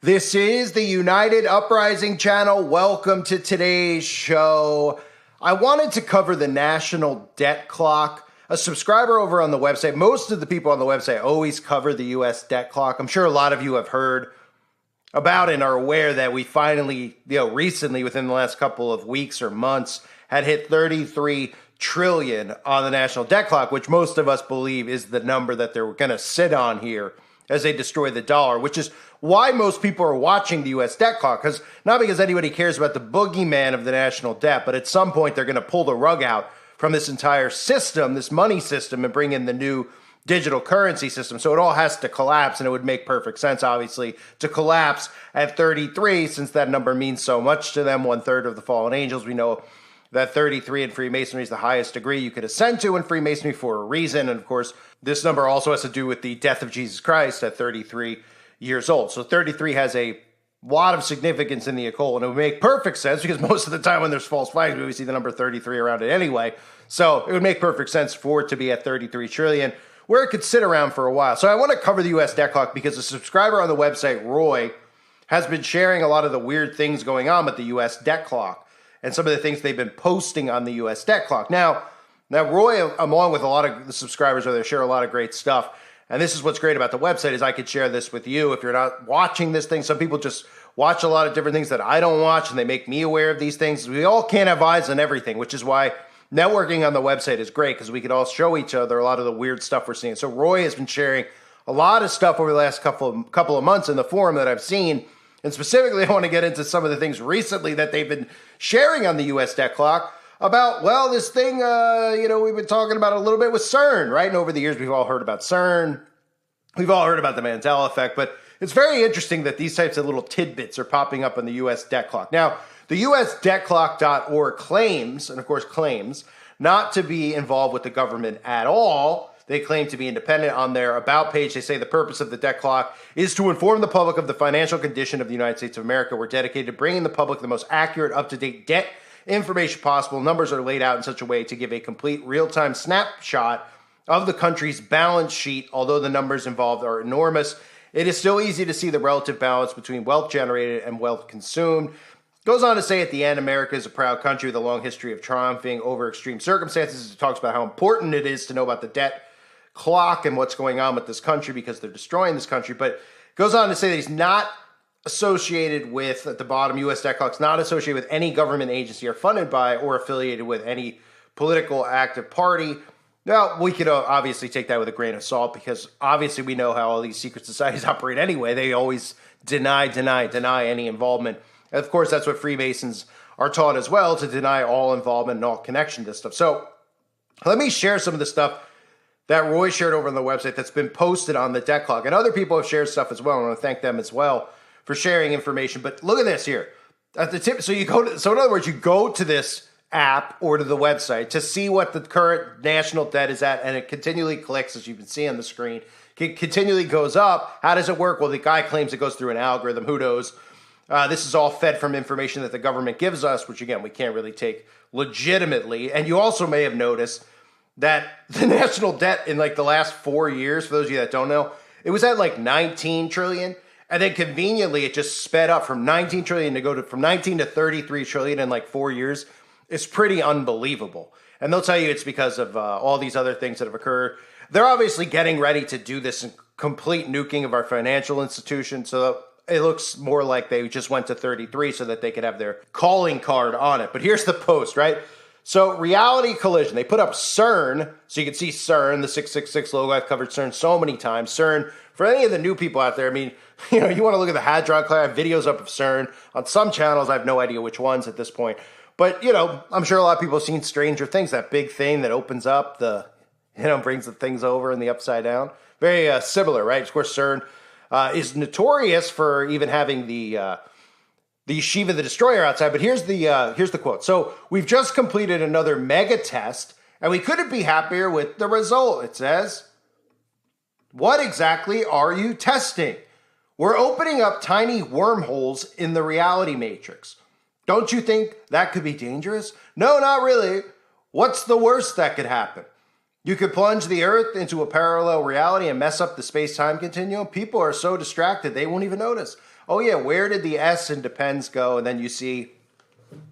This is the United Uprising channel. Welcome to today's show. I wanted to cover the national debt clock. A subscriber over on the website, most of the people on the website always cover the U.S. debt clock. I'm sure a lot of you have heard about it and are aware that we finally, recently within the last couple of weeks or months, had hit 33 trillion on the national debt clock, which most of us believe is the number that they're going to sit on here as they destroy the dollar, which is why most people are watching the U.S. debt clock. Not because anybody cares about the boogeyman of the national debt, but at some point they're going to pull the rug out from this entire system, this money system, and bring in the new digital currency system. So it all has to collapse, and it would make perfect sense, obviously, to collapse at 33, since that number means so much to them, 1/3 of the fallen angels. We know that 33 in Freemasonry is the highest degree you could ascend to in Freemasonry for a reason. And of course, this number also has to do with the death of Jesus Christ at 33 years old. So 33 has a lot of significance in the occult, and it would make perfect sense because most of the time when there's false flags, we always see the number 33 around it anyway. So it would make perfect sense for it to be at 33 trillion, where it could sit around for a while. So I want to cover the U.S. debt clock because a subscriber on the website, Roy, has been sharing a lot of the weird things going on with the U.S. debt clock and some of the things they've been posting on the U.S. debt clock. Now Roy, along with a lot of the subscribers over there, share a lot of great stuff. And this is what's great about the website is I could share this with you. If you're not watching this thing, some people just watch a lot of different things that I don't watch, and they make me aware of these things. We all can't have eyes on everything, which is why networking on the website is great, because we can all show each other a lot of the weird stuff we're seeing. So Roy has been sharing a lot of stuff over the last couple of months in the forum that I've seen. And specifically, I want to get into some of the things recently that they've been sharing on the U.S. debt clock about, this thing, we've been talking about a little bit with Cern, right? And over the years, we've all heard about Cern. We've all heard about the Mandela effect, but it's very interesting that these types of little tidbits are popping up on the U.S. debt clock. Now, the USDebtClock.org claims, and of course claims, not to be involved with the government at all. They claim to be independent. On their About page, they say the purpose of the debt clock is to inform the public of the financial condition of the United States of America. We're dedicated to bringing the public the most accurate, up-to-date debt information possible. Numbers are laid out in such a way to give a complete real-time snapshot of the country's balance sheet. Although the numbers involved are enormous, it is still easy to see the relative balance between wealth generated and wealth consumed. Goes on to say at the end, America is a proud country with a long history of triumphing over extreme circumstances. It talks about how important it is to know about the debt clock and what's going on with this country because they're destroying this country. But goes on to say that he's not associated with, at the bottom, U.S. debt clock's not associated with any government agency or funded by or affiliated with any political active party. Now, we could obviously take that with a grain of salt because obviously we know how all these secret societies operate anyway. They always deny any involvement. And of course, that's what Freemasons are taught as well, to deny all involvement and all connection to this stuff. So let me share some of the stuff that Roy shared over on the website that's been posted on the debt clock. And other people have shared stuff as well. I want to thank them as well for sharing information. But look at this here. At the tip, so in other words, you go to this app or to the website to see what the current national debt is at, and it continually clicks, as you can see on the screen. It continually goes up. How does it work? Well, the guy claims it goes through an algorithm. Who knows? This is all fed from information that the government gives us, which, again, we can't really take legitimately. And you also may have noticed that the national debt in the last 4 years, for those of you that don't know, it was at 19 trillion. And then conveniently, it just sped up from 19 trillion from 19 to 33 trillion in 4 years. It's pretty unbelievable. And they'll tell you it's because of all these other things that have occurred. They're obviously getting ready to do this complete nuking of our financial institutions. So it looks more like they just went to 33 so that they could have their calling card on it. But here's the post, right? So Reality Collision, they put up Cern. So you can see Cern, the 666 logo. I've covered Cern so many times. Cern, for any of the new people out there, I mean, you want to look at the Hadron Collider. I have videos up of Cern on some channels. I have no idea which ones at this point. But, I'm sure a lot of people have seen Stranger Things, that big thing that opens up brings the things over in the upside down. Very similar, right? Of course, Cern is notorious for even having the Shiva the Destroyer outside. But here's the quote. So we've just completed another mega test, and we couldn't be happier with the result. It says, what exactly are you testing? We're opening up tiny wormholes in the reality matrix. Don't you think that could be dangerous? No, not really. What's the worst that could happen? You could plunge the Earth into a parallel reality and mess up the space-time continuum. People are so distracted they won't even notice. oh yeah, where did the S in depends go? And then you see,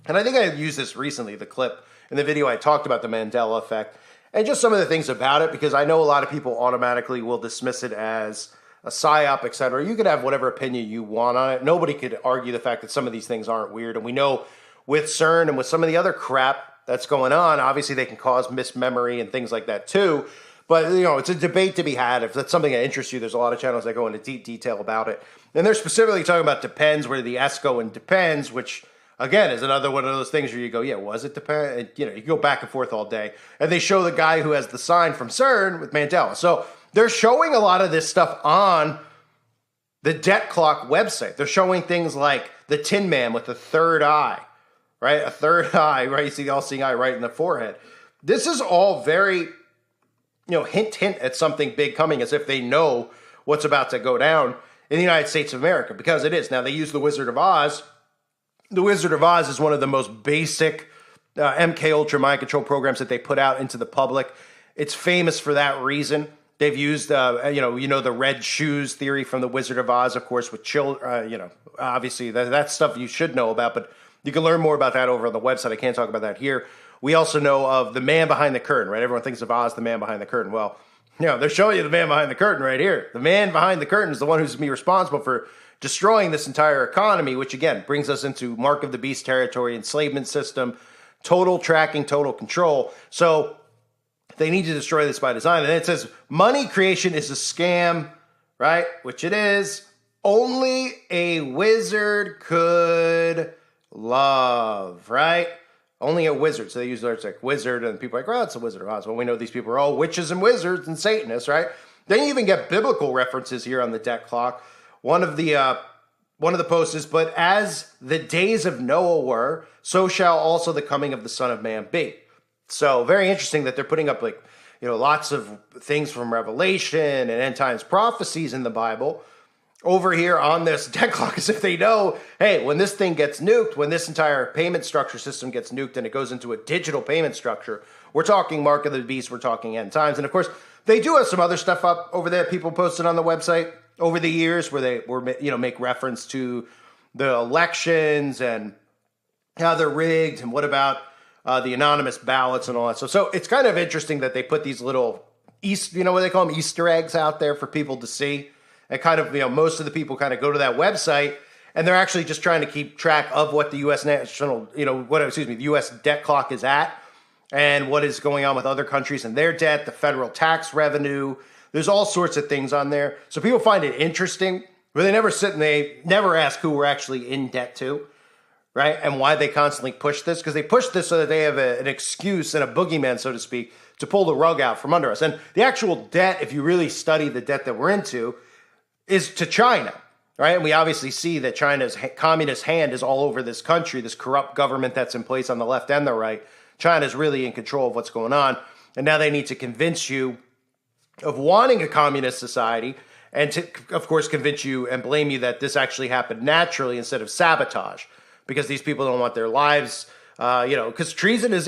and I think I used this recently, the clip in the video I talked about the Mandela effect, and just some of the things about it, because I know a lot of people automatically will dismiss it as a psyop, etc. You could have whatever opinion you want on it. Nobody could argue the fact that some of these things aren't weird. And we know with Cern and with some of the other crap that's going on, obviously they can cause mismemory and things like that too. But, you know, it's a debate to be had. If that's something that interests you, there's a lot of channels that go into deep detail about it. And they're specifically talking about depends, where the S go in depends, which, again, is another one of those things where you go, yeah, was it depend? And, you know, you go back and forth all day. And they show the guy who has the sign from Cern with Mandela. So they're showing a lot of this stuff on the Debt Clock website. They're showing things like the Tin Man with the third eye, right? A third eye, right? You see the all-seeing eye right in the forehead. This is all very, hint at something big coming, as if they know what's about to go down in the United States of America, because it is. Now, they use the Wizard of Oz. The Wizard of Oz is one of the most basic MK Ultra mind control programs that they put out into the public. It's famous for that reason. They've used, the red shoes theory from the Wizard of Oz, of course, with children, obviously that's stuff you should know about, but you can learn more about that over on the website. I can't talk about that here. We also know of the man behind the curtain, right? Everyone thinks of Oz, the man behind the curtain. Well, they're showing you the man behind the curtain right here. The man behind the curtain is the one who's going to be responsible for destroying this entire economy, which again brings us into Mark of the Beast territory, enslavement system, total tracking, total control. So they need to destroy this by design. And then it says money creation is a scam, right? Which it is. Only a wizard could love, right? Only a wizard. So they use words like wizard, and people are like, well, it's a Wizard of Oz. Well, we know these people are all witches and wizards and Satanists, right? Then you even get biblical references here on the Debt Clock. One of the posts is, but as the days of Noah were, so shall also the coming of the Son of Man be. So very interesting that they're putting up lots of things from Revelation and end times prophecies in the Bible over here on this Debt Clock, as if they know, hey, when this thing gets nuked, when this entire payment structure system gets nuked and it goes into a digital payment structure, we're talking Mark of the Beast, we're talking end times. And of course, they do have some other stuff up over there people posted on the website over the years where they were, make reference to the elections and how they're rigged and what about the anonymous ballots and all that stuff. So it's kind of interesting that they put these little what they call them, Easter eggs out there for people to see. And kind of, most of the people kind of go to that website and they're actually just trying to keep track of what the U.S. the U.S. debt clock is at and what is going on with other countries and their debt, the federal tax revenue. There's all sorts of things on there. So people find it interesting, but they never sit and they never ask who we're actually in debt to, right? And why they constantly push this, because they push this so that they have an excuse and a boogeyman, so to speak, to pull the rug out from under us. And the actual debt, if you really study the debt that we're into, is to China, right? And we obviously see that China's communist hand is all over this country, this corrupt government that's in place on the left and the right. China's really in control of what's going on. And now they need to convince you of wanting a communist society and to, of course, convince you and blame you that this actually happened naturally instead of sabotage, because these people don't want their lives, because treason is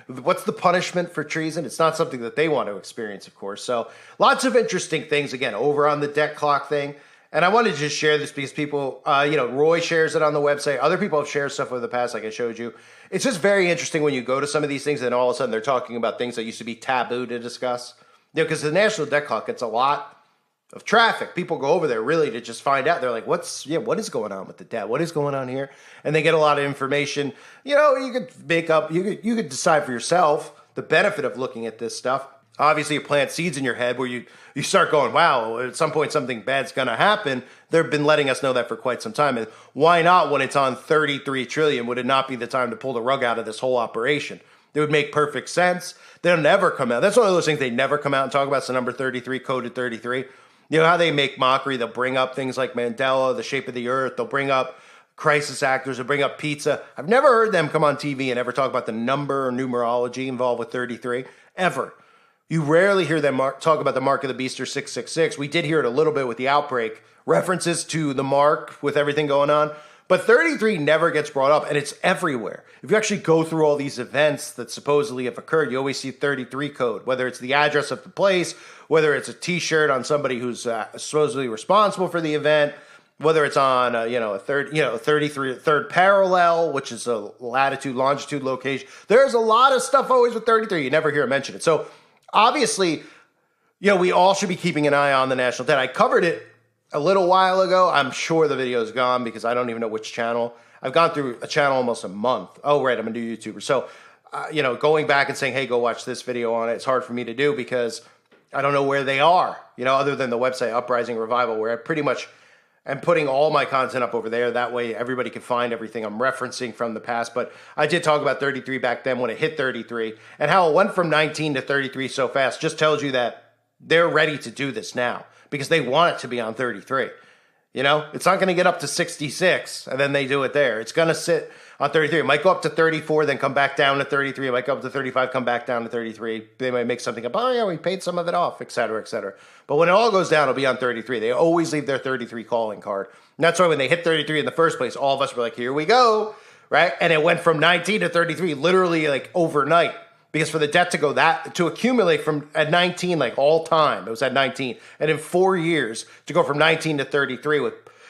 what's the punishment for treason? It's not something that they want to experience, of course. So lots of interesting things, again, over on the Debt Clock thing. And I wanted to just share this because people, Roy shares it on the website. Other people have shared stuff over the past, like I showed you. It's just very interesting when you go to some of these things and all of a sudden they're talking about things that used to be taboo to discuss. Because the National Debt Clock gets a lot of traffic. People go over there really to just find out. They're like, what is going on with the debt? What is going on here? And they get a lot of information. You could make up, you could decide for yourself the benefit of looking at this stuff. Obviously, it plants seeds in your head where you start going, wow, at some point something bad's going to happen. They've been letting us know that for quite some time. And why not when it's on 33 trillion? Would it not be the time to pull the rug out of this whole operation? It would make perfect sense. They'll never come out. That's one of those things they never come out and talk about. It's the number 33, coded 33. You know how they make mockery? They'll bring up things like Mandela, the shape of the earth. They'll bring up crisis actors. They'll bring up pizza. I've never heard them come on TV and ever talk about the number or numerology involved with 33, ever. You rarely hear them talk about the Mark of the Beast or 666. We did hear it a little bit with the outbreak. References to the mark with everything going on. But 33 never gets brought up, and it's everywhere. If you actually go through all these events that supposedly have occurred, you always see 33 code, whether it's the address of the place, whether it's a T-shirt on somebody who's supposedly responsible for the event, whether it's on a 33rd parallel, which is a latitude, longitude location. There's a lot of stuff always with 33. You never hear it mention it. So obviously, we all should be keeping an eye on the national debt. I covered it a little while ago. I'm sure the video is gone because I don't even know which channel. I've gone through a channel almost a month. Oh, right, I'm a new YouTuber. So, going back and saying, hey, go watch this video on it, it's hard for me to do because I don't know where they are, other than the website Uprising Revival, where I pretty much am putting all my content up over there. That way everybody can find everything I'm referencing from the past. But I did talk about 33 back then when it hit 33, and how it went from 19 to 33 so fast just tells you that they're ready to do this now, because they want it to be on 33. It's not going to get up to 66 and then they do it there. It's going to sit on 33. It might go up to 34, then come back down to 33. It might go up to 35, come back down to 33. They might make something up. Oh, yeah, we paid some of it off, et cetera, et cetera. But when it all goes down, it'll be on 33. They always leave their 33 calling card. And that's why when they hit 33 in the first place, all of us were like, here we go, right? And it went from 19 to 33 literally like overnight. Because for the debt to accumulate from at 19, like all time, it was at 19. And in 4 years, to go from 19 to 33,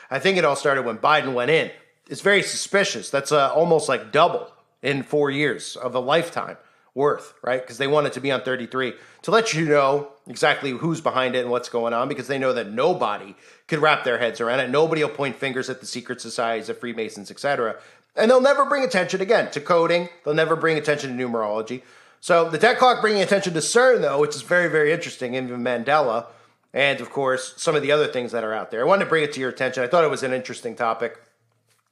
I think it all started when Biden went in. It's very suspicious. That's almost like double in 4 years of a lifetime worth, right? Because they want it to be on 33 to let you know exactly who's behind it and what's going on, because they know that nobody could wrap their heads around it. Nobody will point fingers at the secret societies, the Freemasons, etc. And they'll never bring attention again to coding. They'll never bring attention to numerology. So the debt clock bringing attention to Cern, though, which is very, very interesting, and even Mandela, and, of course, some of the other things that are out there. I wanted to bring it to your attention. I thought it was an interesting topic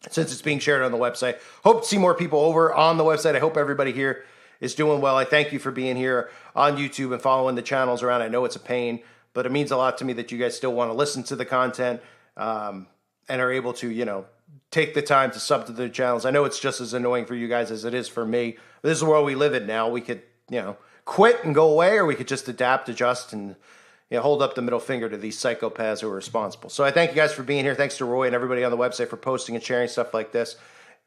since it's being shared on the website. Hope to see more people over on the website. I hope everybody here is doing well. I thank you for being here on YouTube and following the channels around. I know it's a pain, but it means a lot to me that you guys still want to listen to the content and are able to, take the time to sub to the channels. I know it's just as annoying for you guys as it is for me. This is the world we live in now. We could, quit and go away, or we could just adapt, adjust, and hold up the middle finger to these psychopaths who are responsible. So I thank you guys for being here. Thanks to Roy and everybody on the website for posting and sharing stuff like this.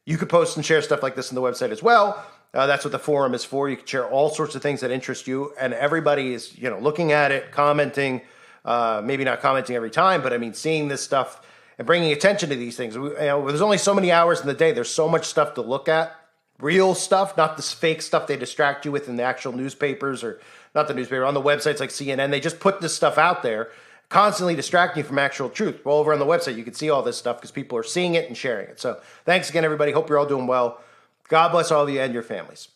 You could post and share stuff like this on the website as well. That's what the forum is for. You can share all sorts of things that interest you, and everybody is, looking at it, commenting, maybe not commenting every time, but I mean, seeing this stuff and bringing attention to these things. There's only so many hours in the day. There's so much stuff to look at. Real stuff, not this fake stuff they distract you with in the actual newspapers, or not the newspaper, on the websites like CNN. They just put this stuff out there, constantly distracting you from actual truth. Well, over on the website, you can see all this stuff because people are seeing it and sharing it. So thanks again, everybody. Hope you're all doing well. God bless all of you and your families.